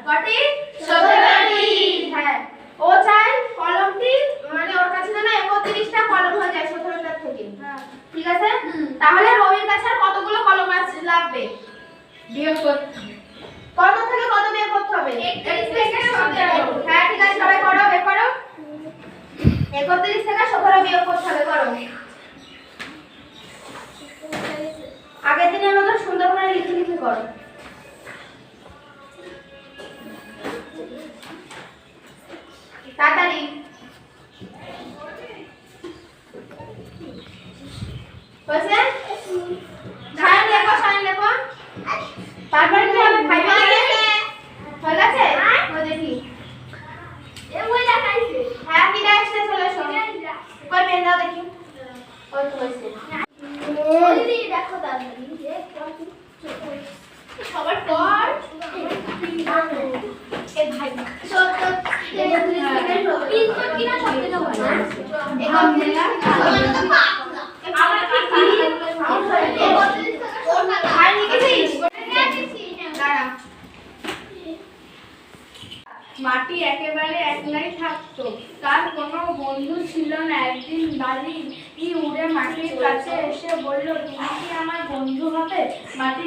কটি 17টি। হ্যাঁ, ও চাই কলমটি মানে ওর কাছে না 31টা কলম হয়ে যায় 17টা থেকে। ঠিক আছে, তাহলে রবির কাছে আর কতগুলো কলম আছে লাগবে বিয়োগ করতে? কত থেকে কত বিয়োগ করতে হবে? 31 থেকে 17। হ্যাঁ ঠিক আছে, সবাই করো, বের করো। 31 থেকে 17 বিয়োগ করতে হবে, করো। আগের দিনের মতো সুন্দর করে লিখে লিখে করো। তাড়াতাড়ি। হয়েছে? সাইন লেখো, সাইন লেখো। তারপরে কি হবে? ফাইভ হয়ে গেছে? হয়ে গেছে? ও দেখি। হ্যাঁ কি আসছে, চলে এসো। কই পেন দাও দেখি। ওই তো হয়েছে। দেখো তাড়াতাড়ি যে সবার পর এই ভাই সত্য কিনা সব থেকে ভালো এখন দিলা আমার কি ভাই লিখেছিস? দাঁড়া। মাটি একেবারে একলাই থাকতো, তার কোনো বন্ধু ছিল না। একদিন বালি উড়ে মাটির কাছে এসে বলল, তুমি কি আমার বন্ধু হবে? মাটি